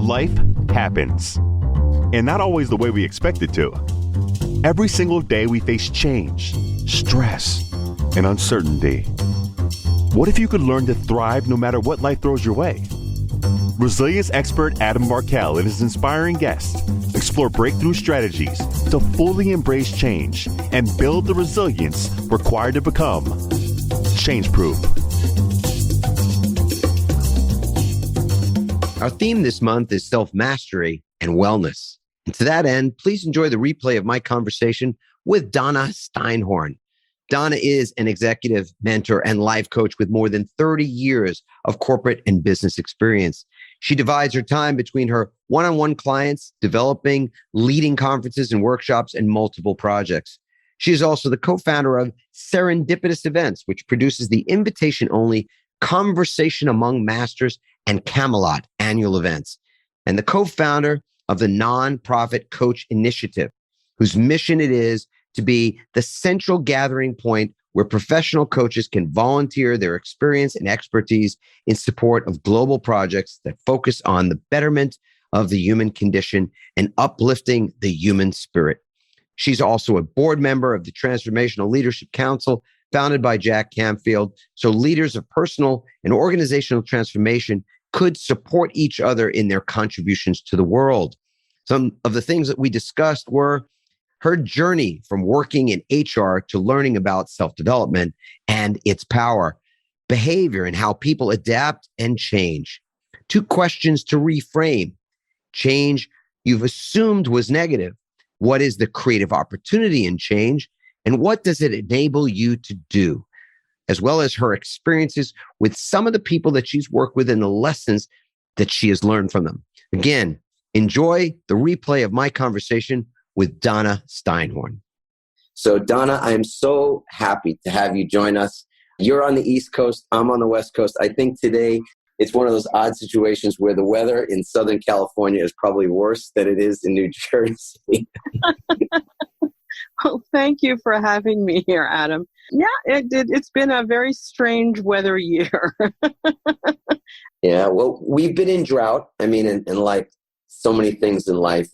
life happens. And not always the way we expect it to. Every single day we face change, stress, and uncertainty. What if you could learn to thrive no matter what life throws your way? Resilience expert Adam Markell and his inspiring guests explore breakthrough strategies to fully embrace change and build the resilience required to become change-proof. Our theme this month is self-mastery and wellness. And to that end, please enjoy the replay of my conversation with Donna Steinhorn. Donna is an executive mentor and life coach with more than 30 years of corporate and business experience. She divides her time between her one-on-one clients, developing, leading conferences and workshops, and multiple projects. She is also the co-founder of Serendipitous Events, which produces the invitation-only Conversation Among Masters and Camelot annual events, and the co-founder of the nonprofit Coach Initiative, whose mission it is to be the central gathering point where professional coaches can volunteer their experience and expertise in support of global projects that focus on the betterment of the human condition and uplifting the human spirit. She's also a board member of the Transformational Leadership Council, founded by Jack Canfield, so leaders of personal and organizational transformation could support each other in their contributions to the world. Some of the things that we discussed were her journey from working in HR to learning about self-development and its power, behavior and how people adapt and change. 2 questions to reframe. Change you've assumed was negative. What is the creative opportunity in change? And what does it enable you to do? As well as her experiences with some of the people that she's worked with and the lessons that she has learned from them. Again, enjoy the replay of my conversation with Donna Steinhorn. So Donna, I'm so happy to have you join us. You're on the East Coast, I'm on the West Coast. I think today it's one of those odd situations where the weather in Southern California is probably worse than it is in New Jersey. Well, thank you for having me here, Adam. Yeah, it's been a very strange weather year. Yeah, well, we've been in drought. I mean, and like so many things in life,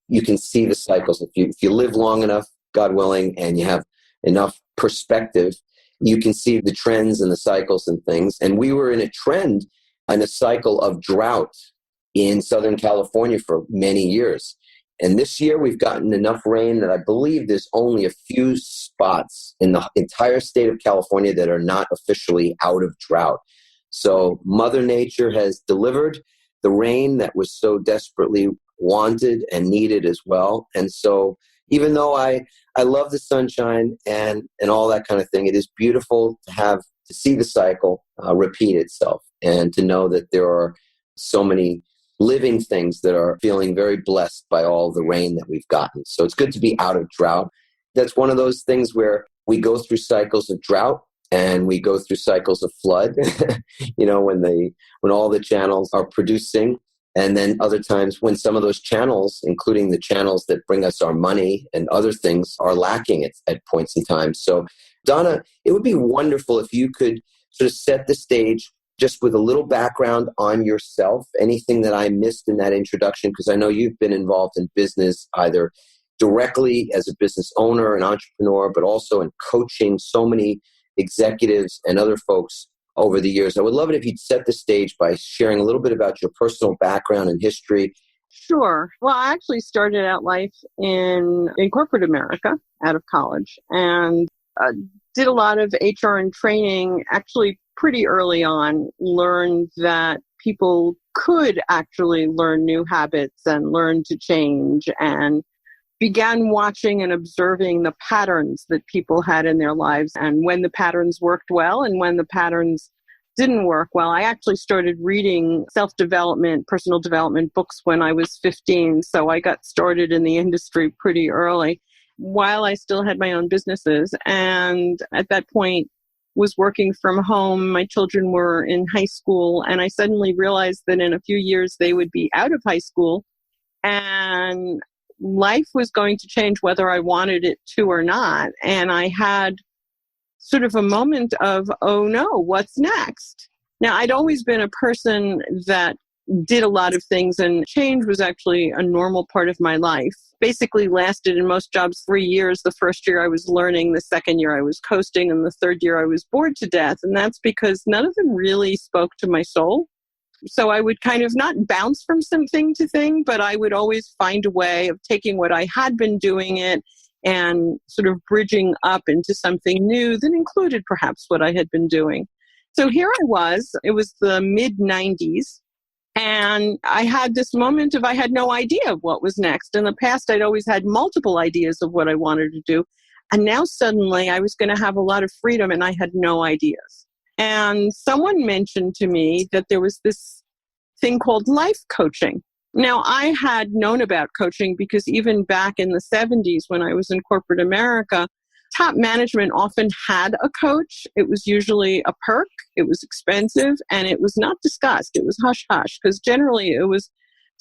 you can see the cycles. If you live long enough, God willing, and you have enough perspective, you can see the trends and the cycles and things. And we were in a trend and a cycle of drought in Southern California for many years. And this year we've gotten enough rain that I believe there's only a few spots in the entire state of California that are not officially out of drought. So Mother Nature has delivered the rain that was so desperately wanted and needed as well. And so even though I love the sunshine and all that kind of thing, it is beautiful to see the cycle repeat itself and to know that there are so many living things that are feeling very blessed by all the rain that we've gotten. So it's good to be out of drought. That's one of those things where we go through cycles of drought and we go through cycles of flood, when all the channels are producing. And then other times when some of those channels, including the channels that bring us our money and other things, are lacking at points in time. So Donna, it would be wonderful if you could sort of set the stage just with a little background on yourself, anything that I missed in that introduction, because I know you've been involved in business either directly as a business owner, an entrepreneur, but also in coaching so many executives and other folks over the years. I would love it if you'd set the stage by sharing a little bit about your personal background and history. Sure. Well, I actually started out life in corporate America out of college and did a lot of HR and training actually pretty early on, learned that people could actually learn new habits and learn to change, and began watching and observing the patterns that people had in their lives and when the patterns worked well and when the patterns didn't work well. I actually started reading self-development, personal development books when I was 15, so I got started in the industry pretty early while I still had my own businesses. And at that point, was working from home. My children were in high school, and I suddenly realized that in a few years they would be out of high school, and life was going to change whether I wanted it to or not. And I had sort of a moment of, oh no, what's next? Now, I'd always been a person that did a lot of things, and change was actually a normal part of my life. Basically lasted in most jobs 3 years. The first year I was learning, the second year I was coasting, and the third year I was bored to death. And that's because none of them really spoke to my soul. So I would kind of not bounce from something to thing, but I would always find a way of taking what I had been doing it and sort of bridging up into something new that included perhaps what I had been doing. So here I was, it was the mid-90s, and I had this moment of I had no idea of what was next. In the past, I'd always had multiple ideas of what I wanted to do. And now suddenly I was going to have a lot of freedom and I had no ideas. And someone mentioned to me that there was this thing called life coaching. Now, I had known about coaching because even back in the 70s when I was in corporate America, top management often had a coach. It was usually a perk, it was expensive, and it was not discussed. It was hush-hush, because generally it was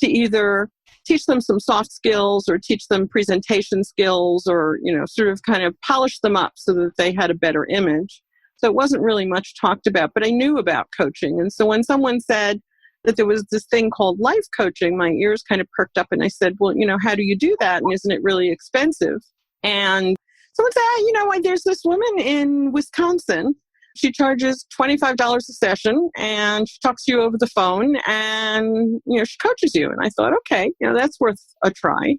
to either teach them some soft skills or teach them presentation skills or, sort of kind of polish them up so that they had a better image. So it wasn't really much talked about, but I knew about coaching. And so when someone said that there was this thing called life coaching, my ears kind of perked up and I said, well, how do you do that? And isn't it really expensive? And someone said, there's this woman in Wisconsin. She charges $25 a session and she talks to you over the phone and, she coaches you. And I thought, okay, that's worth a try.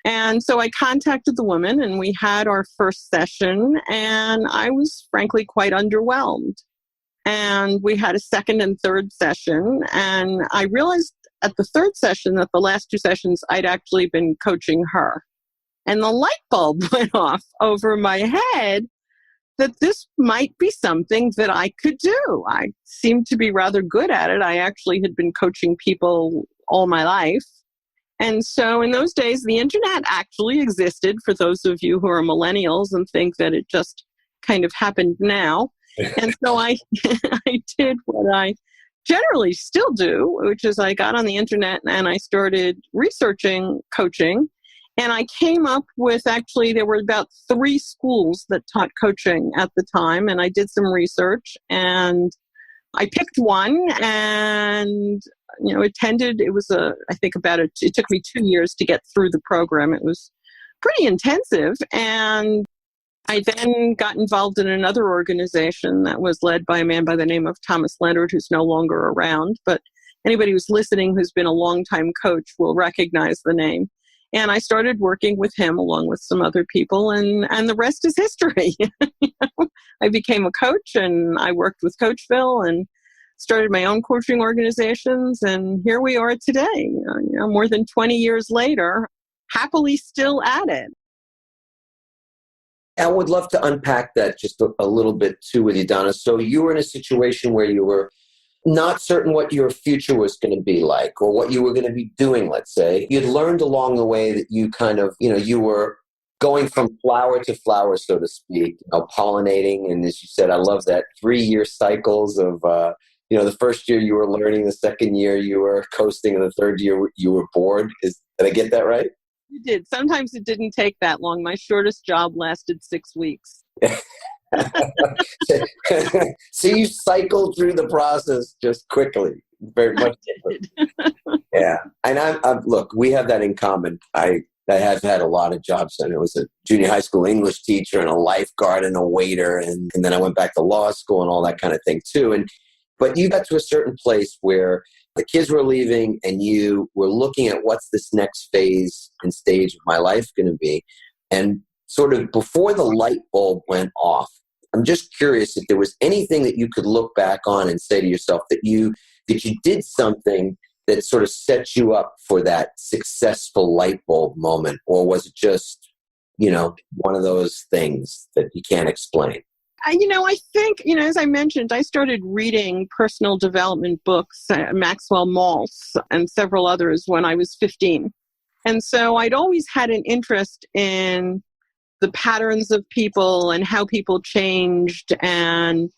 And so I contacted the woman and we had our first session and I was frankly quite underwhelmed. And we had a second and third session. And I realized at the third session that the last two sessions I'd actually been coaching her. And the light bulb went off over my head that this might be something that I could do. I seemed to be rather good at it. I actually had been coaching people all my life. And so in those days, the internet actually existed, for those of you who are millennials and think that it just kind of happened now. And so I did what I generally still do, which is I got on the internet and I started researching coaching. And I came up with, actually, there were about 3 schools that taught coaching at the time. And I did some research and I picked one and, attended. It was it took me 2 years to get through the program. It was pretty intensive. And I then got involved in another organization that was led by a man by the name of Thomas Leonard, who's no longer around. But anybody who's listening who's been a longtime coach will recognize the name. And I started working with him along with some other people, and the rest is history. I became a coach, and I worked with Coachville and started my own coaching organizations, and here we are today, more than 20 years later, happily still at it. I would love to unpack that just a little bit too with you, Donna. So you were in a situation where you were not certain what your future was going to be like or what you were going to be doing, let's say. You'd learned along the way that you kind of, you were going from flower to flower, so to speak, pollinating. And as you said, I love that 3-year cycles of, the first year you were learning, the second year you were coasting, and the third year you were bored. Did I get that right? You did. Sometimes it didn't take that long. My shortest job lasted 6 weeks. So you cycled through the process just quickly, very much different. Yeah, and look, we have that in common. I have had a lot of jobs, and I was a junior high school English teacher and a lifeguard and a waiter, and then I went back to law school and all that kind of thing too. But you got to a certain place where the kids were leaving, and you were looking at what's this next phase and stage of my life going to be, and sort of before the light bulb went off, I'm just curious if there was anything that you could look back on and say to yourself that you did something that sort of set you up for that successful light bulb moment, or was it just, one of those things that you can't explain? I think, as I mentioned, I started reading personal development books, Maxwell Maltz and several others when I was 15. And so I'd always had an interest in the patterns of people and how people changed and,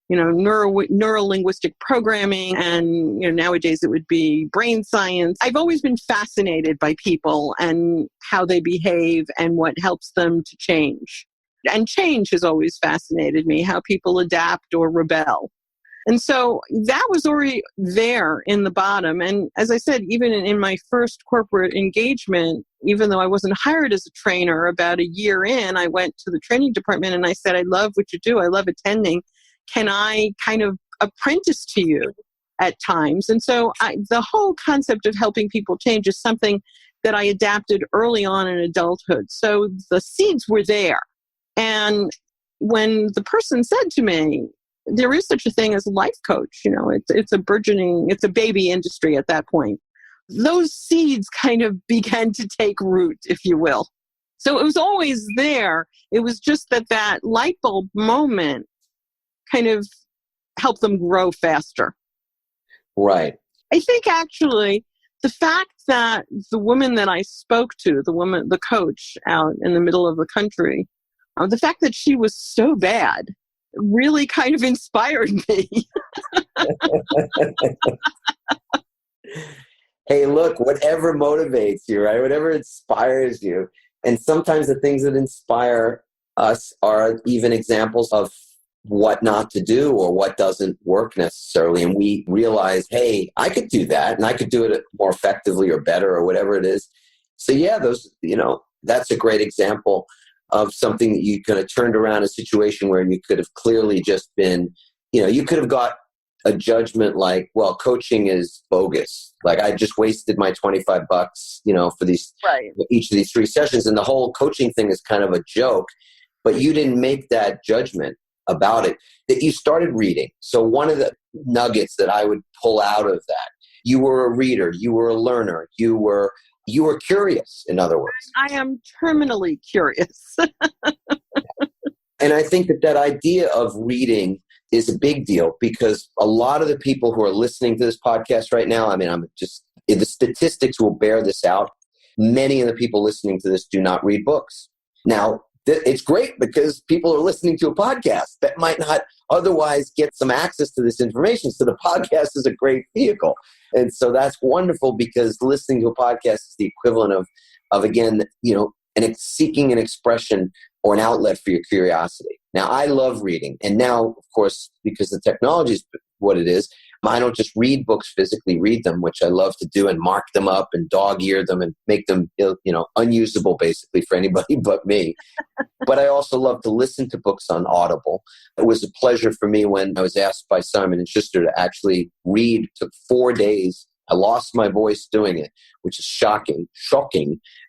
neuro-linguistic programming. And, nowadays it would be brain science. I've always been fascinated by people and how they behave and what helps them to change. And change has always fascinated me, how people adapt or rebel. And so that was already there in the bottom. And as I said, even in my first corporate engagement, even though I wasn't hired as a trainer, about a year in, I went to the training department and I said, I love what you do. I love attending. Can I kind of apprentice to you at times? And so the whole concept of helping people change is something that I adapted early on in adulthood. So the seeds were there. And when the person said to me, there is such a thing as a life coach, it's a burgeoning, it's a baby industry at that point. Those seeds kind of began to take root, if you will. So it was always there. It was just that light bulb moment kind of helped them grow faster. Right. I think actually the fact that the woman that I spoke to, the coach out in the middle of the country, the fact that she was so bad really kind of inspired me. Hey, look, whatever motivates you, right? Whatever inspires you. And sometimes the things that inspire us are even examples of what not to do or what doesn't work necessarily. And we realize, hey, I could do that and I could do it more effectively or better or whatever it is. So yeah, that's a great example of something that you could have turned around a situation where you could have clearly just been, you could have got a judgment like, well, coaching is bogus. Like I just wasted my $25, for these, right, each of these 3 sessions. And the whole coaching thing is kind of a joke, but you didn't make that judgment about it, that you started reading. So one of the nuggets that I would pull out of that, you were a reader, you were a learner, you were curious, in other words. I am terminally curious. And I think that idea of reading is a big deal because a lot of the people who are listening to this podcast right now, the statistics will bear this out. Many of the people listening to this do not read books. Now, it's great because people are listening to a podcast that might not otherwise get some access to this information. So the podcast is a great vehicle. And so that's wonderful because listening to a podcast is the equivalent of again, seeking an expression or an outlet for your curiosity. Now, I love reading. And now, of course, because the technology is what it is, I don't just read books, physically read them, which I love to do and mark them up and dog-ear them and make them, unusable basically for anybody but me. But I also love to listen to books on Audible. It was a pleasure for me when I was asked by Simon & Schuster to actually read. It took 4 days. I lost my voice doing it, which is shocking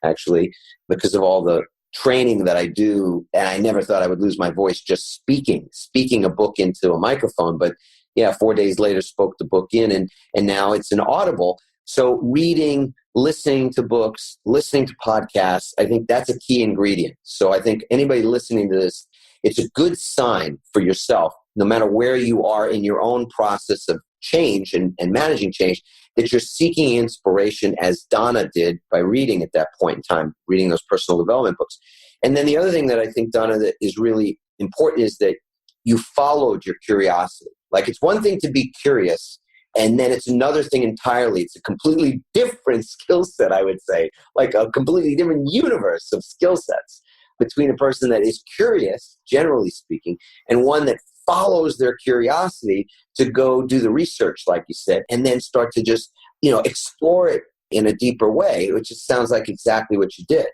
actually, because of all the training that I do. And I never thought I would lose my voice just speaking a book into a microphone. But yeah, 4 days later, spoke the book in, and now it's an Audible. So reading, listening to books, listening to podcasts, I think that's a key ingredient. So I think anybody listening to this, it's a good sign for yourself, no matter where you are in your own process of change and managing change, that you're seeking inspiration as Donna did by reading at that point in time, reading those personal development books. And then the other thing that I think, Donna, that is really important is that you followed your curiosity. Like it's one thing to be curious, and then it's another thing entirely. It's a completely different skill set, I would say, like a completely different universe of skill sets between a person that is curious, generally speaking, and one that follows their curiosity to go do the research, like you said, and then start to just, explore it in a deeper way, which just sounds like exactly what you did.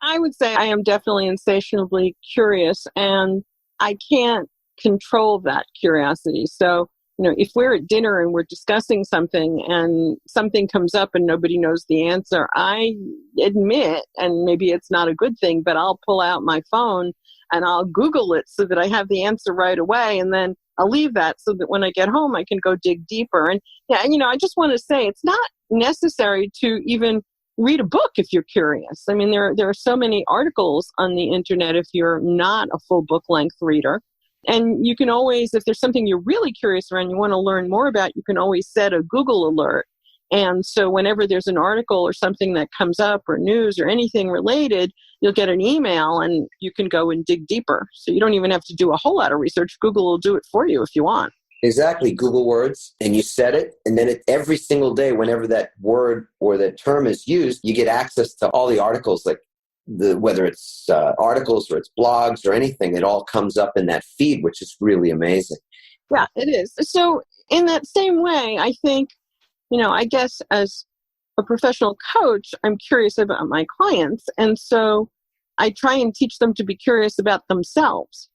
I would say I am definitely insatiably curious, and I can't control that curiosity. So, if we're at dinner and we're discussing something and something comes up and nobody knows the answer, I admit, and maybe it's not a good thing, but I'll pull out my phone and I'll Google it so that I have the answer right away. And then I'll leave that so that when I get home, I can go dig deeper. And I just want to say it's not necessary to even read a book if you're curious. I mean, there are so many articles on the internet if you're not a full book length reader. And you can always, if there's something you're really curious around, you want to learn more about, you can always set a Google alert. And so whenever there's an article or something that comes up or news or anything related, you'll get an email and you can go and dig deeper. So you don't even have to do a whole lot of research. Google will do it for you if you want. Exactly. Google words, and you set it. And then every single day, whenever that word or that term is used, you get access to all the articles, like whether it's articles or it's blogs or anything, it all comes up in that feed, which is really amazing. Yeah, it is. So in that same way, I think, I guess as a professional coach, I'm curious about my clients. And so I try and teach them to be curious about themselves.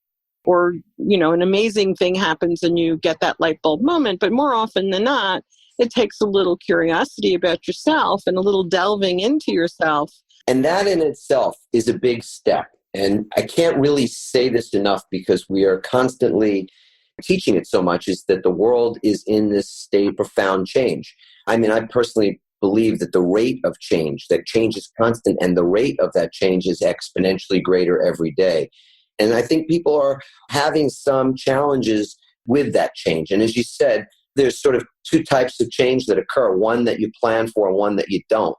Or, an amazing thing happens and you get that light bulb moment. But more often than not, it takes a little curiosity about yourself and a little delving into yourself. And that in itself is a big step. And I can't really say this enough because we are constantly teaching it so much, is that the world is in this state of profound change. I mean, I personally believe that the rate of change, that change is constant, and the rate of that change is exponentially greater every day. And I think people are having some challenges with that change. And as you said, there's sort of two types of change that occur, one that you plan for and one that you don't.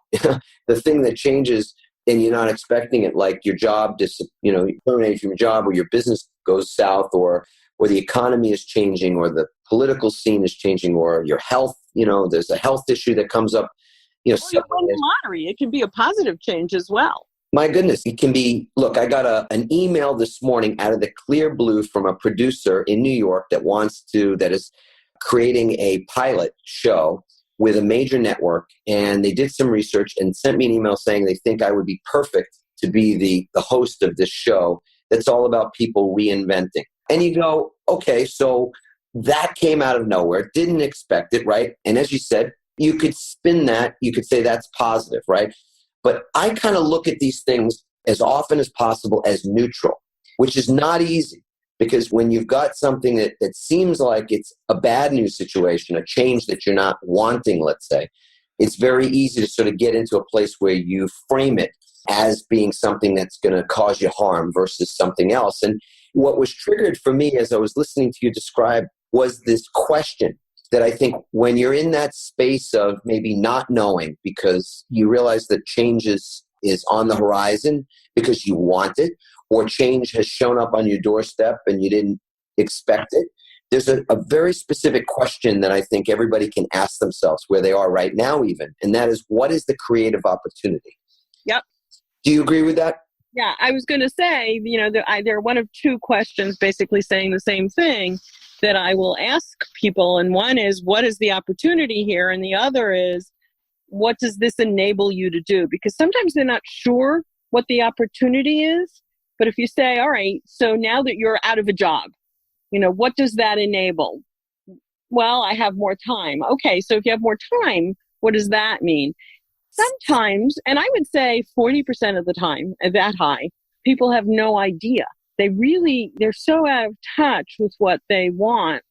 The thing that changes and you're not expecting it, like your job, you terminate from your job, or your business goes south, or the economy is changing, or the political scene is changing, or your health, there's a health issue that comes up. Or you win the lottery. It can be a positive change as well. My goodness, it can be. Look, I got an email this morning out of the clear blue from a producer in New York that is creating a pilot show with a major network, and they did some research and sent me an email saying they think I would be perfect to be the host of this show that's all about people reinventing. And you go, okay, so that came out of nowhere, didn't expect it, right? And as you said, you could spin that, you could say that's positive, right? But I kind of look at these things as often as possible as neutral, which is not easy. Because when you've got something that seems like it's a bad news situation, a change that you're not wanting, let's say, it's very easy to sort of get into a place where you frame it as being something that's going to cause you harm versus something else. And what was triggered for me as I was listening to you describe was this question that I think when you're in that space of maybe not knowing because you realize that change is on the horizon because you want it, or change has shown up on your doorstep and you didn't expect it, there's a very specific question that I think everybody can ask themselves where they are right now even, and that is, what is the creative opportunity? Yep. Do you agree with that? Yeah, I was going to say, they're one of two questions basically saying the same thing that I will ask people. And one is, what is the opportunity here? And the other is, what does this enable you to do? Because sometimes they're not sure what the opportunity is. But if you say, all right, so now that you're out of a job, what does that enable? Well, I have more time. Okay, so if you have more time, what does that mean? Sometimes, and I would say 40% of the time, at that high, people have no idea. They're so out of touch with what they want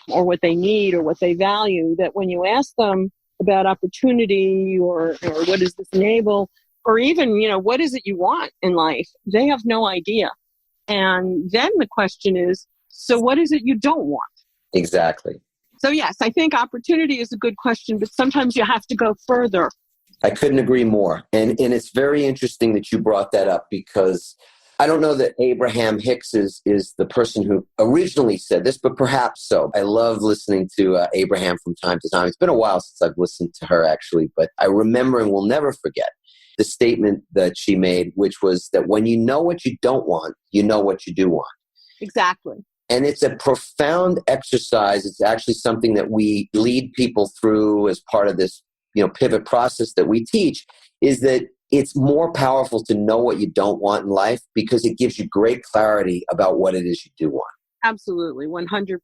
or what they need or what they value that when you ask them about opportunity or what does this enable, or even, what is it you want in life? They have no idea. And then the question is, so what is it you don't want? Exactly. So yes, I think opportunity is a good question, but sometimes you have to go further. I couldn't agree more. And it's very interesting that you brought that up, because I don't know that Abraham Hicks is the person who originally said this, but perhaps so. I love listening to Abraham from time to time. It's been a while since I've listened to her, actually, but I remember and will never forget the statement that she made, which was that when you know what you don't want, you know what you do want. Exactly. And it's a profound exercise. It's actually something that we lead people through as part of this, pivot process that we teach, is that it's more powerful to know what you don't want in life because it gives you great clarity about what it is you do want. Absolutely, 100%.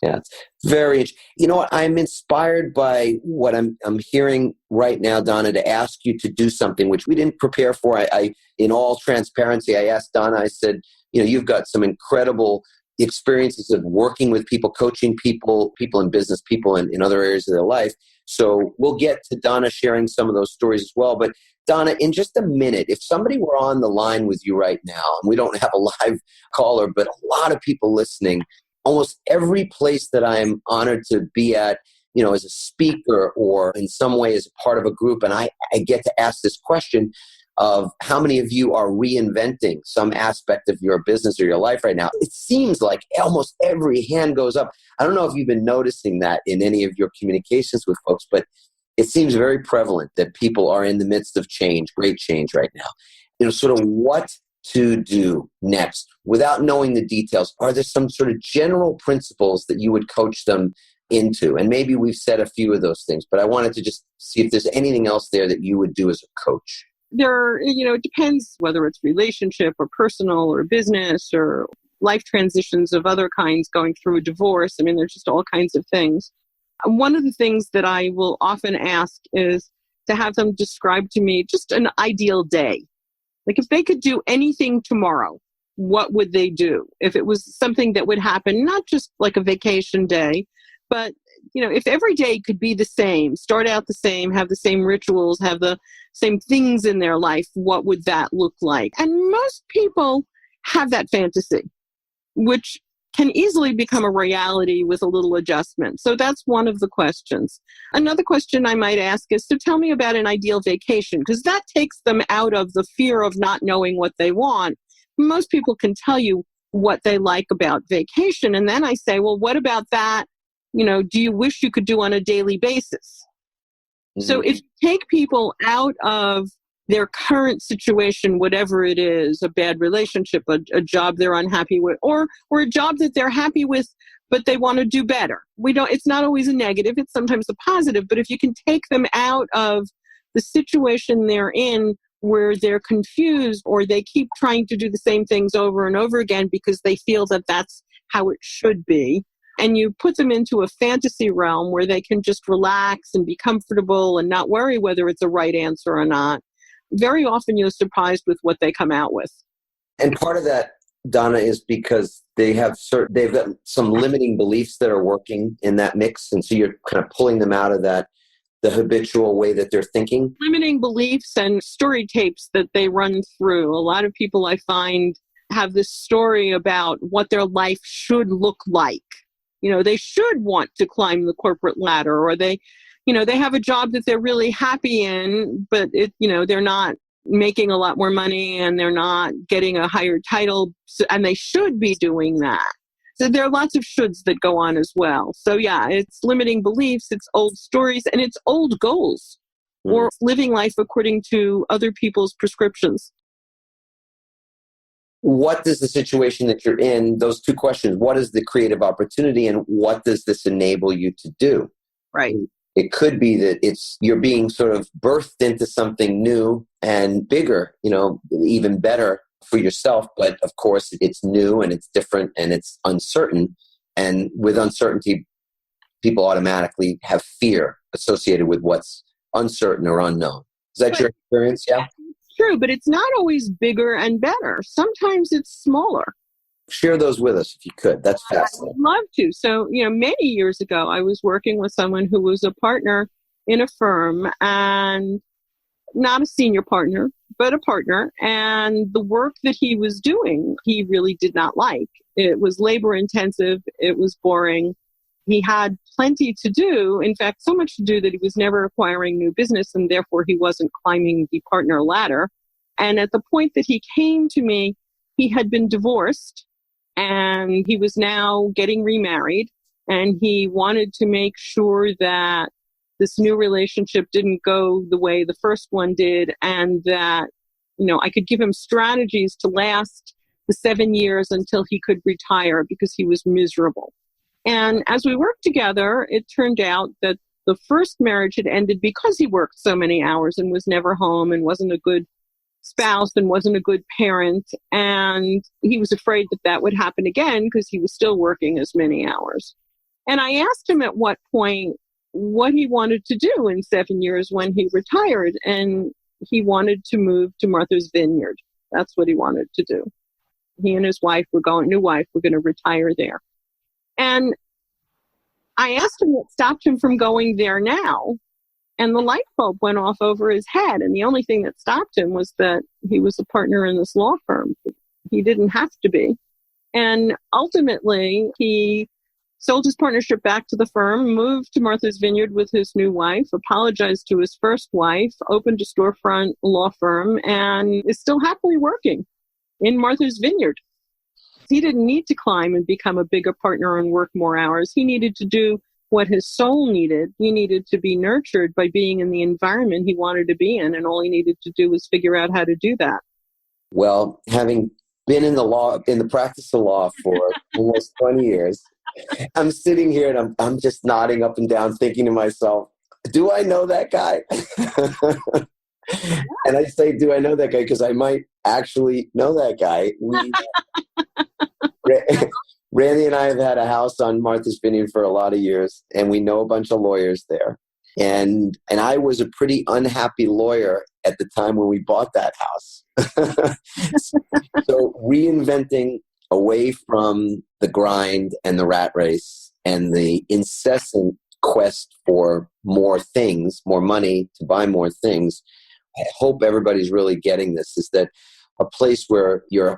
Yeah, it's very interesting. You know what? I'm inspired by what I'm hearing right now, Donna, to ask you to do something which we didn't prepare for. I in all transparency, I asked Donna, I said, you've got some incredible experiences of working with people, coaching people in business, people in other areas of their life. So we'll get to Donna sharing some of those stories as well. But Donna, in just a minute, if somebody were on the line with you right now, and we don't have a live caller, but a lot of people listening, almost every place that I'm honored to be at, as a speaker or in some way as a part of a group, and I get to ask this question of how many of you are reinventing some aspect of your business or your life right now. It seems like almost every hand goes up. I don't know if you've been noticing that in any of your communications with folks, but it seems very prevalent that people are in the midst of change, great change right now. Sort of what to do next without knowing the details? Are there some sort of general principles that you would coach them into? And maybe we've said a few of those things, but I wanted to just see if there's anything else there that you would do as a coach. It depends whether it's relationship or personal or business or life transitions of other kinds, going through a divorce. I mean, there's just all kinds of things. One of the things that I will often ask is to have them describe to me just an ideal day. Like if they could do anything tomorrow, what would they do? If it was something that would happen, not just like a vacation day, but if every day could be the same, start out the same, have the same rituals, have the same things in their life, what would that look like? And most people have that fantasy, which can easily become a reality with a little adjustment. So that's one of the questions. Another question I might ask is to tell me about an ideal vacation, because that takes them out of the fear of not knowing what they want. Most people can tell you what they like about vacation. And then I say, well, what about that? Do you wish you could do on a daily basis? Mm-hmm. So if you take people out of their current situation, whatever it is, a bad relationship, a job they're unhappy with, or a job that they're happy with, but they want to do better. It's not always a negative, it's sometimes a positive, but if you can take them out of the situation they're in where they're confused or they keep trying to do the same things over and over again because they feel that that's how it should be, and you put them into a fantasy realm where they can just relax and be comfortable and not worry whether it's a right answer or not, very often you're surprised with what they come out with. And part of that, Donna, is because they've got some limiting beliefs that are working in that mix. And so you're kind of pulling them out of that, the habitual way that they're thinking. Limiting beliefs and story tapes that they run through. A lot of people I find have this story about what their life should look like. They should want to climb the corporate ladder, or they have a job that they're really happy in, but they're not making a lot more money and they're not getting a higher title, and they should be doing that. So there are lots of shoulds that go on as well. So yeah, it's limiting beliefs, it's old stories, and it's old goals, or living life according to other people's prescriptions. What does the situation that you're in, those two questions, what is the creative opportunity and what does this enable you to do? Right. It could be that you're being sort of birthed into something new and bigger, even better for yourself. But of course, it's new and it's different and it's uncertain. And with uncertainty, people automatically have fear associated with what's uncertain or unknown. Is that your experience? Yeah. True, but it's not always bigger and better. Sometimes it's smaller. Share those with us if you could. That's fascinating. I'd love to. So, many years ago, I was working with someone who was a partner in a firm, and not a senior partner, but a partner. And the work that he was doing, he really did not like. It was labor intensive. It was boring. He had plenty to do. In fact, so much to do that he was never acquiring new business, and therefore he wasn't climbing the partner ladder. And at the point that he came to me, he had been divorced and he was now getting remarried, and he wanted to make sure that this new relationship didn't go the way the first one did, and that, I could give him strategies to last the 7 years until he could retire, because he was miserable. And as we worked together, it turned out that the first marriage had ended because he worked so many hours and was never home and wasn't a good spouse and wasn't a good parent. And he was afraid that that would happen again because he was still working as many hours. And I asked him at what point what he wanted to do in 7 years when he retired. And he wanted to move to Martha's Vineyard. That's what he wanted to do. He and his wife were going to retire there. And I asked him what stopped him from going there now. And the light bulb went off over his head. And the only thing that stopped him was that he was a partner in this law firm. He didn't have to be. And ultimately, he sold his partnership back to the firm, moved to Martha's Vineyard with his new wife, apologized to his first wife, opened a storefront law firm, and is still happily working in Martha's Vineyard. He didn't need to climb and become a bigger partner and work more hours. He needed to do what his soul needed. He needed to be nurtured by being in the environment he wanted to be in, and all he needed to do was figure out how to do that. Well, having been in the practice of law for almost 20 years, I'm sitting here and I'm just nodding up and down, thinking to myself, do I know that guy? And I say, do I know that guy? Because I might actually know that guy. Randy and I have had a house on Martha's Vineyard for a lot of years, and we know a bunch of lawyers there. And I was a pretty unhappy lawyer at the time when we bought that house. So reinventing away from the grind and the rat race and the incessant quest for more things, more money to buy more things. I hope everybody's really getting this, is that a place where you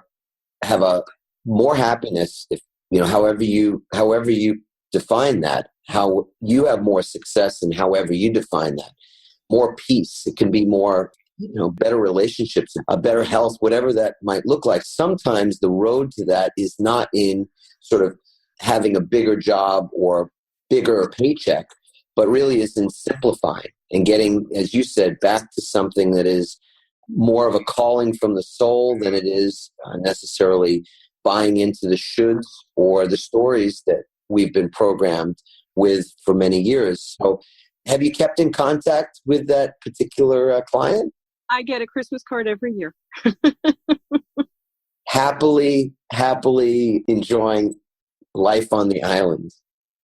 have a more happiness, if however you define that, how you have more success and however you define that, more peace. It can be more, better relationships, a better health, whatever that might look like. Sometimes the road to that is not in sort of having a bigger job or bigger paycheck, but really is in simplifying and getting, as you said, back to something that is more of a calling from the soul than it is necessarily buying into the shoulds or the stories that we've been programmed with for many years. So have you kept in contact with that particular client? I get a Christmas card every year. Happily enjoying life on the island.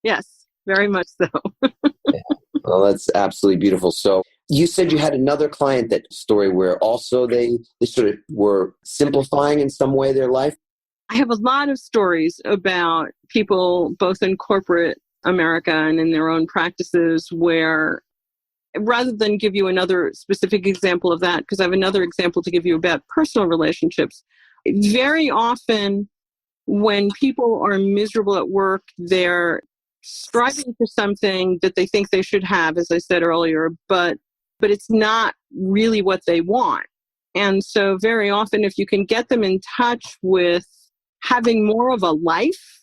Yes, very much so. Yeah. Well, that's absolutely beautiful. So you said you had another client, that story where also they sort of were simplifying in some way their life. I have a lot of stories about people both in corporate America and in their own practices where, rather than give you another specific example of that, because I have another example to give you about personal relationships, very often when people are miserable at work, they're striving for something that they think they should have, as I said earlier, but it's not really what they want. And so very often, if you can get them in touch with having more of a life,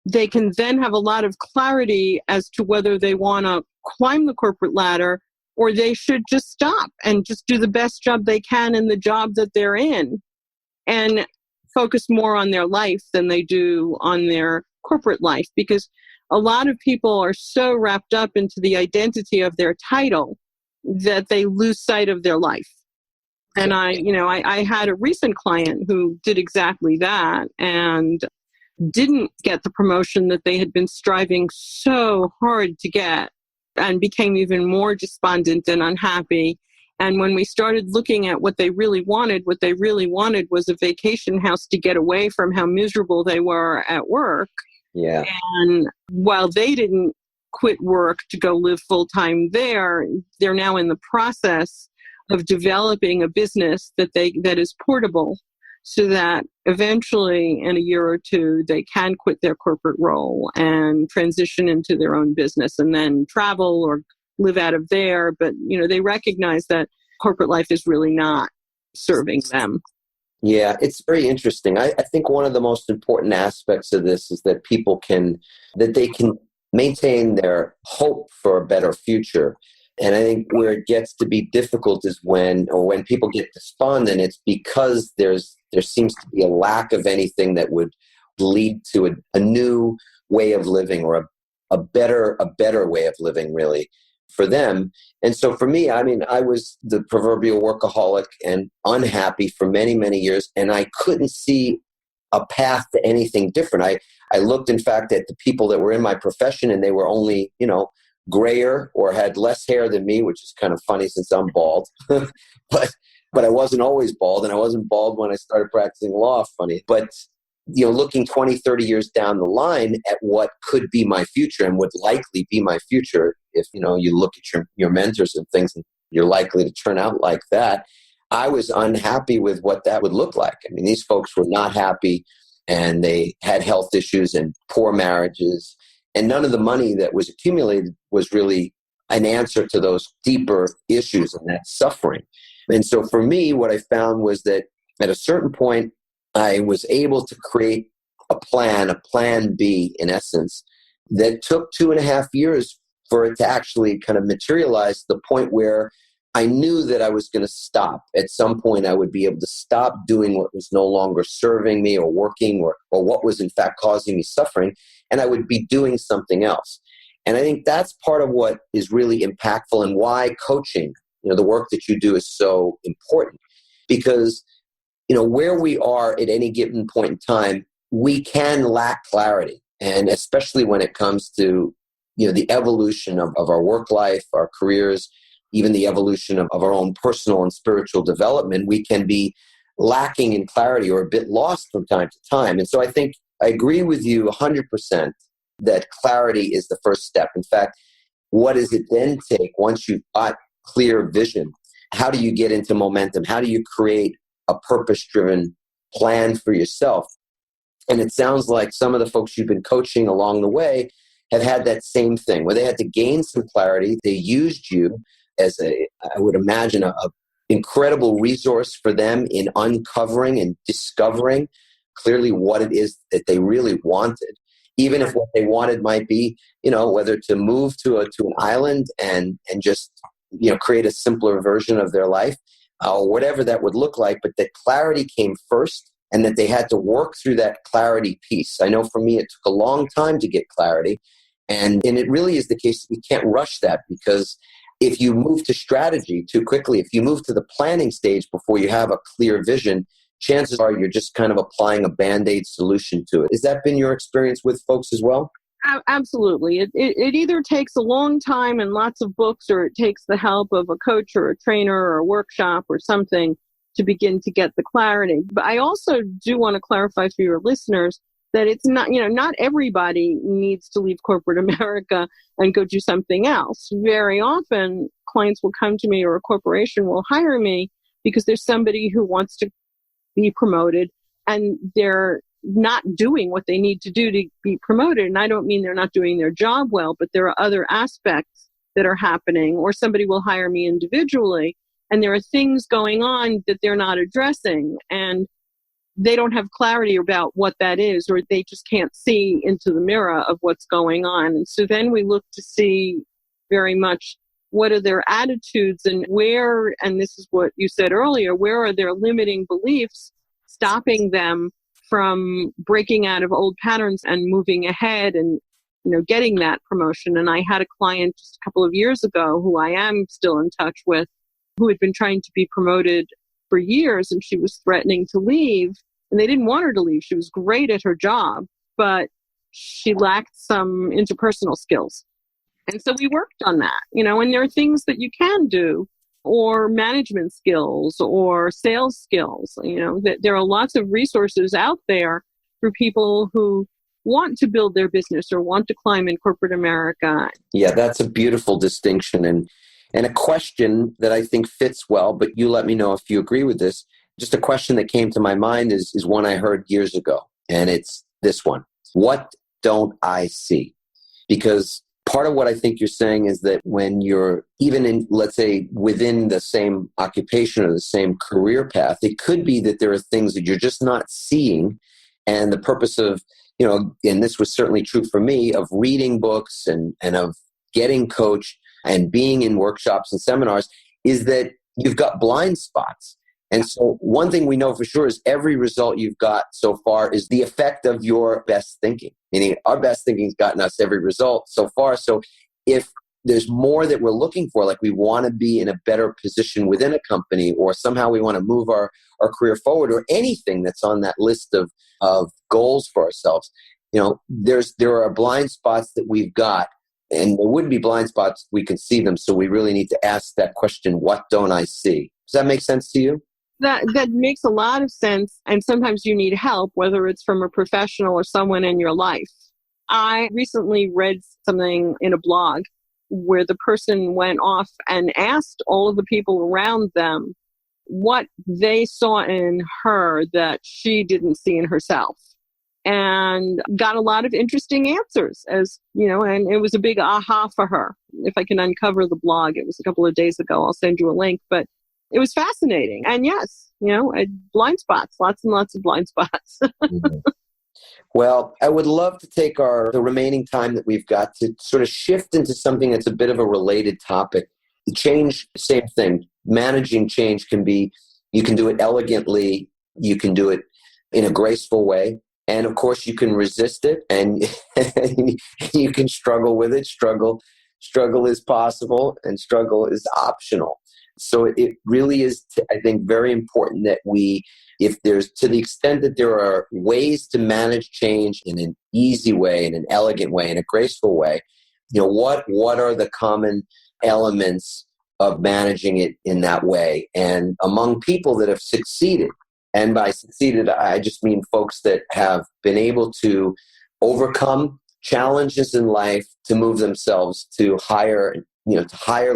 they can then have a lot of clarity as to whether they want to climb the corporate ladder or they should just stop and just do the best job they can in the job that they're in and focus more on their life than they do on their corporate life. Because a lot of people are so wrapped up into the identity of their title that they lose sight of their life. And I had a recent client who did exactly that and didn't get the promotion that they had been striving so hard to get and became even more despondent and unhappy. And when we started looking at what they really wanted was a vacation house to get away from how miserable they were at work. Yeah. And while they didn't quit work to go live full-time there, they're now in the process of developing a business that is portable, so that eventually in a year or two they can quit their corporate role and transition into their own business and then travel or live out of there. But they recognize that corporate life is really not serving them. Yeah, it's very interesting. I think one of the most important aspects of this is that they can maintain their hope for a better future. And I think where it gets to be difficult is when people get despondent, it's because there seems to be a lack of anything that would lead to a new way of living or a better way of living, really, for them. And so for me, I was the proverbial workaholic and unhappy for many, many years, and I couldn't see a path to anything different. I looked, in fact, at the people that were in my profession, and they were only, grayer or had less hair than me, which is kind of funny since I'm bald. but I wasn't always bald, and I wasn't bald when I started practicing law, funny. But looking 20, 30 years down the line at what could be my future and would likely be my future, if you look at your mentors and things, and you're likely to turn out like that, I was unhappy with what that would look like. These folks were not happy, and they had health issues and poor marriages. And none of the money that was accumulated was really an answer to those deeper issues and that suffering. And so for me, what I found was that at a certain point, I was able to create a plan B, in essence, that took 2.5 years for it to actually kind of materialize to the point where I knew that I was going to stop. At some point, I would be able to stop doing what was no longer serving me or working or what was in fact causing me suffering, and I would be doing something else. And I think that's part of what is really impactful and why coaching, the work that you do is so important. Because, where we are at any given point in time, we can lack clarity. And especially when it comes to, the evolution of our work life, our careers, even the evolution of our own personal and spiritual development, we can be lacking in clarity or a bit lost from time to time. And so I think I agree with you 100% that clarity is the first step. In fact, what does it then take once you've got clear vision? How do you get into momentum? How do you create a purpose-driven plan for yourself? And it sounds like some of the folks you've been coaching along the way have had that same thing, where they had to gain some clarity. They used you as I would imagine, a incredible resource for them in uncovering and discovering clearly what it is that they really wanted. Even if what they wanted might be, whether to move to an island and just, create a simpler version of their life, or whatever that would look like, but that clarity came first and that they had to work through that clarity piece. I know for me, it took a long time to get clarity. And it really is the case that we can't rush that, because if you move to strategy too quickly, if you move to the planning stage before you have a clear vision, chances are you're just kind of applying a Band-Aid solution to it. Has that been your experience with folks as well? Absolutely. It either takes a long time and lots of books, or it takes the help of a coach or a trainer or a workshop or something to begin to get the clarity. But I also do want to clarify for your listeners that it's not, not everybody needs to leave corporate America and go do something else. Very often, clients will come to me, or a corporation will hire me because there's somebody who wants to be promoted and they're not doing what they need to do to be promoted. And I don't mean they're not doing their job well, but there are other aspects that are happening. Or somebody will hire me individually and there are things going on that they're not addressing, and they don't have clarity about what that is, or they just can't see into the mirror of what's going on. And so then we look to see very much what are their attitudes, and where, and this is what you said earlier, where are their limiting beliefs stopping them from breaking out of old patterns and moving ahead and, getting that promotion. And I had a client just a couple of years ago who I am still in touch with, who had been trying to be promoted for years, and she was threatening to leave, and they didn't want her to leave. She was great at her job, but she lacked some interpersonal skills. And so we worked on that, and there are things that you can do, or management skills or sales skills, that there are lots of resources out there for people who want to build their business or want to climb in corporate America. Yeah, that's a beautiful distinction. And a question that I think fits well, but you let me know if you agree with this. Just a question that came to my mind is one I heard years ago. And it's this one: what don't I see? Because part of what I think you're saying is that when you're even in, let's say, within the same occupation or the same career path, it could be that there are things that you're just not seeing. And the purpose of, and this was certainly true for me, of reading books and of getting coached and being in workshops and seminars, is that you've got blind spots. And so one thing we know for sure is every result you've got so far is the effect of your best thinking. Meaning our best thinking's gotten us every result so far. So if there's more that we're looking for, like we want to be in a better position within a company, or somehow we want to move our career forward, or anything that's on that list of goals for ourselves, there are blind spots that we've got. And there wouldn't be blind spots if we can see them. So we really need to ask that question: what don't I see? Does that make sense to you? That makes a lot of sense. And sometimes you need help, whether it's from a professional or someone in your life. I recently read something in a blog where the person went off and asked all of the people around them what they saw in her that she didn't see in herself, and got a lot of interesting answers, and it was a big aha for her. If I can uncover the blog, it was a couple of days ago, I'll send you a link, but it was fascinating. And yes, blind spots, lots and lots of blind spots. Mm-hmm. Well, I would love to take the remaining time that we've got to sort of shift into something that's a bit of a related topic. Change, same thing. Managing change can be, you can do it elegantly, you can do it in a graceful way. And of course, you can resist it, and you can struggle with it. Struggle is possible, and struggle is optional. So it really is, I think, very important that if there's, to the extent that there are ways to manage change in an easy way, in an elegant way, in a graceful way, what are the common elements of managing it in that way? And among people that have succeeded, and by succeeded, I just mean folks that have been able to overcome challenges in life to move themselves to higher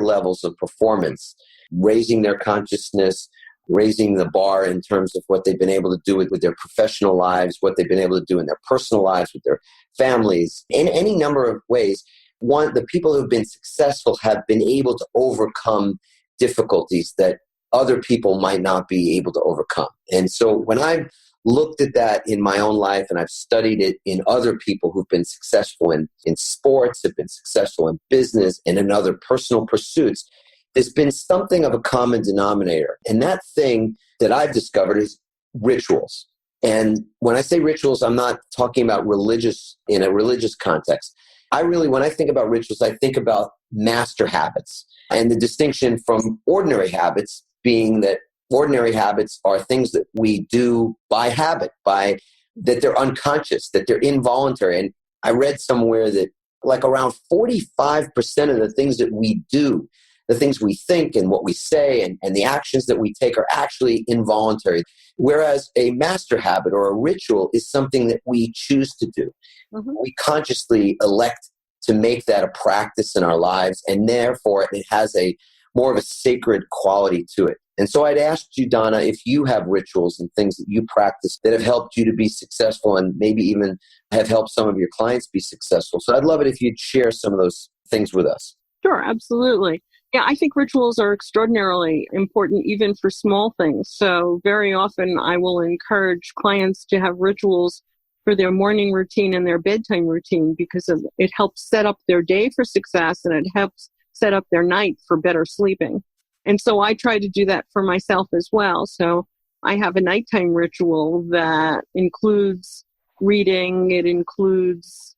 levels of performance, raising their consciousness, raising the bar in terms of what they've been able to do with their professional lives, what they've been able to do in their personal lives, with their families, in any number of ways. The people who've been successful have been able to overcome difficulties that other people might not be able to overcome. And so when I've looked at that in my own life, and I've studied it in other people who've been successful in sports, have been successful in business, and in other personal pursuits, there's been something of a common denominator. And that thing that I've discovered is rituals. And when I say rituals, I'm not talking about in a religious context. When I think about rituals, I think about master habits, and the distinction from ordinary habits being that ordinary habits are things that we do by habit, that they're unconscious, that they're involuntary. And I read somewhere that like around 45% of the things that we do, the things we think and what we say and the actions that we take are actually involuntary. Whereas a master habit or a ritual is something that we choose to do. Mm-hmm. We consciously elect to make that a practice in our lives, and therefore it has more of a sacred quality to it. And so I'd asked you, Donna, if you have rituals and things that you practice that have helped you to be successful and maybe even have helped some of your clients be successful. So I'd love it if you'd share some of those things with us. Sure, absolutely. Yeah, I think rituals are extraordinarily important even for small things. So very often I will encourage clients to have rituals for their morning routine and their bedtime routine because it helps set up their day for success, and it helps set up their night for better sleeping. And so I try to do that for myself as well. So I have a nighttime ritual that includes reading, it includes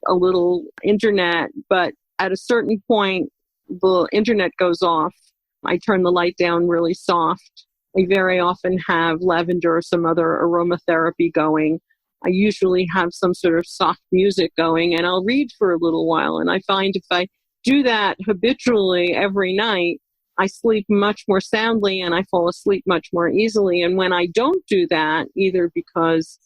a little internet, but at a certain point, the internet goes off. I turn the light down really soft. I very often have lavender or some other aromatherapy going. I usually have some sort of soft music going, and I'll read for a little while. And I find if I do that habitually every night, I sleep much more soundly and I fall asleep much more easily. And when I don't do that, either because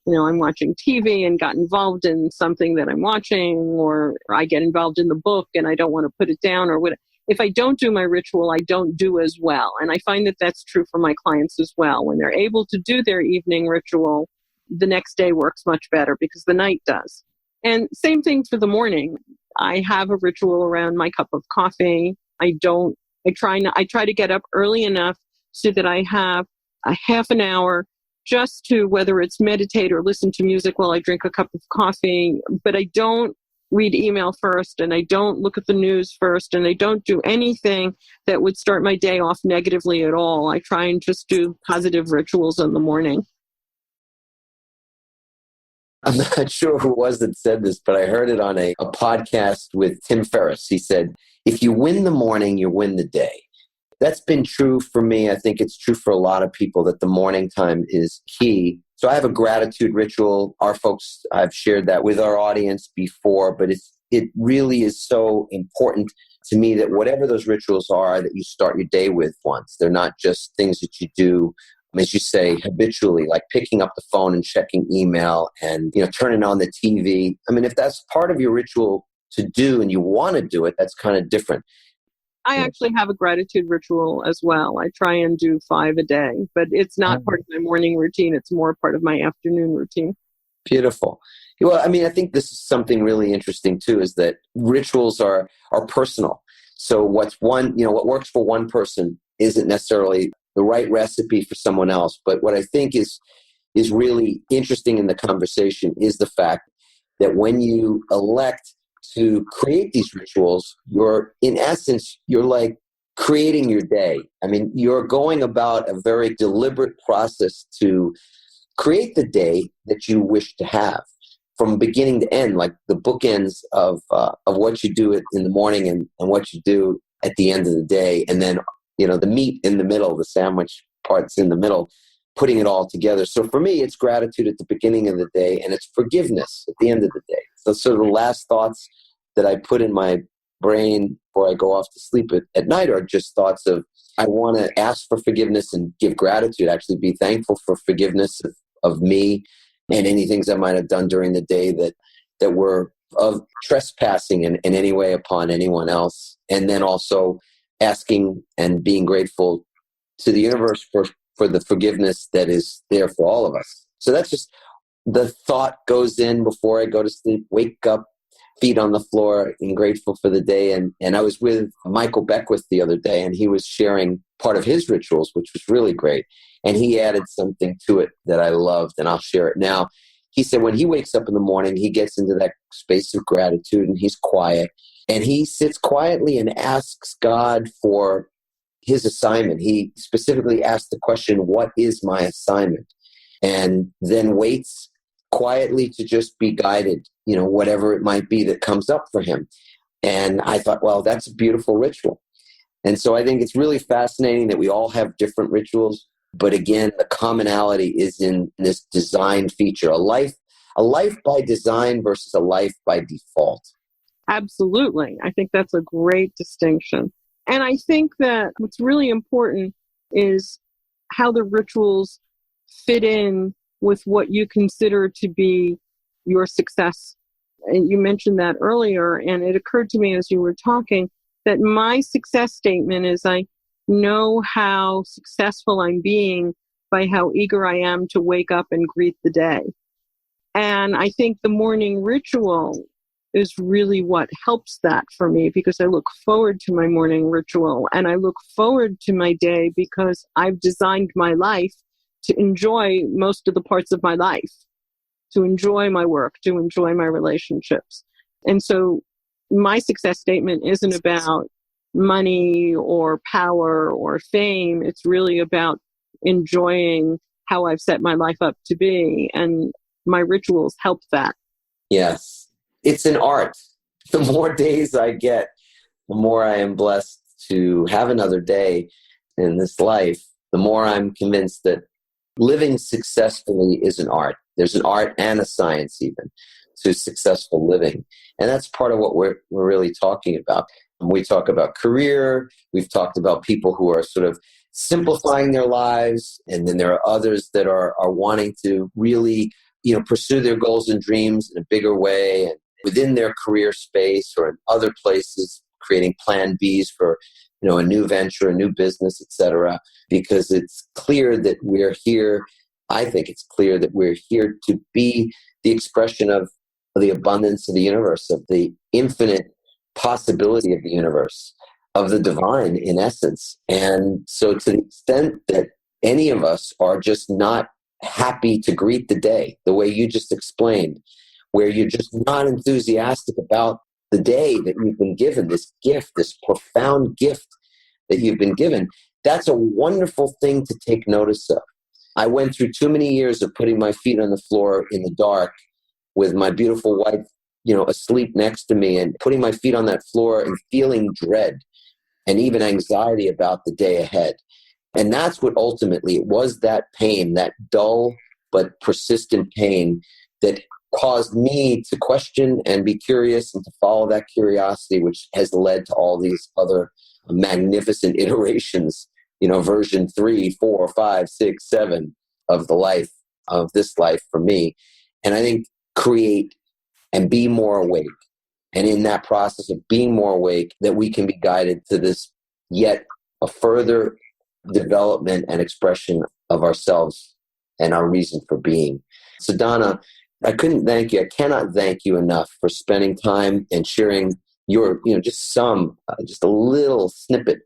I'm watching TV and got involved in something that I'm watching, or I get involved in the book and I don't want to put it down, or whatever. If I don't do my ritual, I don't do as well. And I find that that's true for my clients as well. When they're able to do their evening ritual, the next day works much better because the night does. And same thing for the morning. I have a ritual around my cup of coffee. I try to get up early enough so that I have a half an hour just to, whether it's meditate or listen to music while I drink a cup of coffee, but I don't read email first, and I don't look at the news first, and I don't do anything that would start my day off negatively at all. I try and just do positive rituals in the morning. I'm not sure who it was that said this, but I heard it on a podcast with Tim Ferriss. He said, if you win the morning, you win the day. That's been true for me. I think it's true for a lot of people that the morning time is key. So I have a gratitude ritual. I've shared that with our audience before, but it really is so important to me that whatever those rituals are, that you start your day with once. They're not just things that you do, as you say, habitually, like picking up the phone and checking email and, turning on the TV. I mean, if that's part of your ritual to do and you want to do it, that's kind of different. I actually have a gratitude ritual as well. I try and do 5 a day, but it's not part of my morning routine. It's more part of my afternoon routine. Beautiful. Well, I mean, I think this is something really interesting too, is that rituals are personal. So what works for one person isn't necessarily the right recipe for someone else. But what I think is really interesting in the conversation is the fact that when you elect to create these rituals, in essence, you're like creating your day. I mean, you're going about a very deliberate process to create the day that you wish to have from beginning to end, like the bookends of what you do in the morning and what you do at the end of the day. And then, the meat in the middle, the sandwich parts in the middle, putting it all together. So for me, it's gratitude at the beginning of the day and it's forgiveness at the end of the day. So sort of the last thoughts that I put in my brain before I go off to sleep at night are just thoughts of, I want to ask for forgiveness and give gratitude, actually be thankful for forgiveness of me and any things I might have done during the day that were of trespassing in any way upon anyone else. And then also asking and being grateful to the universe for the forgiveness that is there for all of us. So that's just the thought goes in before I go to sleep, wake up, feet on the floor, and grateful for the day. And I was with Michael Beckwith the other day, and he was sharing part of his rituals, which was really great. And he added something to it that I loved, and I'll share it now. He said when he wakes up in the morning, he gets into that space of gratitude and he's quiet. And he sits quietly and asks God for his assignment. He specifically asked the question, what is my assignment? And then waits quietly to just be guided, whatever it might be that comes up for him. And I thought, well, that's a beautiful ritual. And so I think it's really fascinating that we all have different rituals. But again, the commonality is in this design feature, a life by design versus a life by default. Absolutely. I think that's a great distinction. And I think that what's really important is how the rituals fit in with what you consider to be your success. And you mentioned that earlier, and it occurred to me as you were talking that my success statement is I know how successful I'm being by how eager I am to wake up and greet the day. And I think the morning ritual is really what helps that for me, because I look forward to my morning ritual and I look forward to my day because I've designed my life to enjoy most of the parts of my life, to enjoy my work, to enjoy my relationships. And so my success statement isn't about money or power or fame. It's really about enjoying how I've set my life up to be. And my rituals help that. Yes. It's an art. The more days I get, the more I am blessed to have another day in this life, the more I'm convinced that living successfully is an art. There's an art and a science even to successful living. And that's part of what we're really talking about. We talk about career. We've talked about people who are sort of simplifying their lives. And then there are others that are wanting to really, pursue their goals and dreams in a bigger way and within their career space or in other places, creating plan Bs for, a new venture, a new business, etc. Because it's clear that we're here. I think it's clear that we're here to be the expression of the abundance of the universe, of the infinite possibility of the universe, of the divine in essence. And so to the extent that any of us are just not happy to greet the day, the way you just explained, where you're just not enthusiastic about the day that you've been given, this gift, this profound gift that you've been given, that's a wonderful thing to take notice of. I went through too many years of putting my feet on the floor in the dark with my beautiful wife, asleep next to me and putting my feet on that floor and feeling dread and even anxiety about the day ahead. And that's what ultimately, it was that pain, that dull but persistent pain that caused me to question and be curious and to follow that curiosity, which has led to all these other magnificent iterations, version 3, 4, 5, 6, 7 of the life, of this life for me. And I think create and be more awake. And in that process of being more awake, that we can be guided to this yet a further development and expression of ourselves and our reason for being. So Donna, I cannot thank you enough for spending time and sharing your, just a little snippet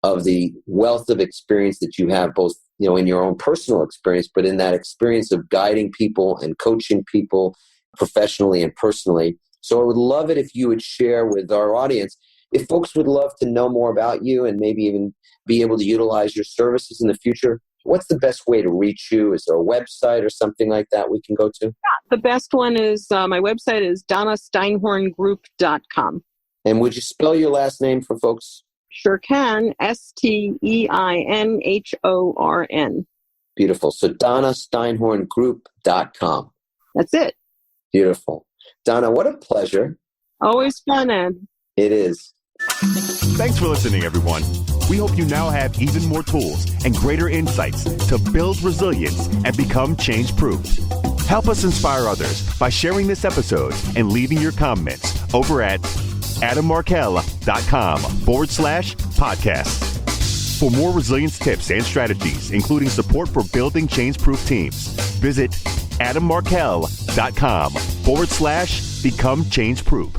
of the wealth of experience that you have, both, in your own personal experience, but in that experience of guiding people and coaching people professionally and personally So I would love it if you would share with our audience, if folks would love to know more about you and maybe even be able to utilize your services in the future, what's the best way to reach you? Is there a website or something like that we can go to? The best one is, my website is donnasteinhorngroup.com. And would you spell your last name for folks? Sure can. Steinhorn. Beautiful. So donnasteinhorngroup.com. That's it. Beautiful. Donna, what a pleasure. Always fun, Ed. It is. Thanks for listening, everyone. We hope you now have even more tools and greater insights to build resilience and become change-proof. Help us inspire others by sharing this episode and leaving your comments over at adammarkell.com/podcast. For more resilience tips and strategies, including support for building change-proof teams, visit adammarkell.com/become change-proof.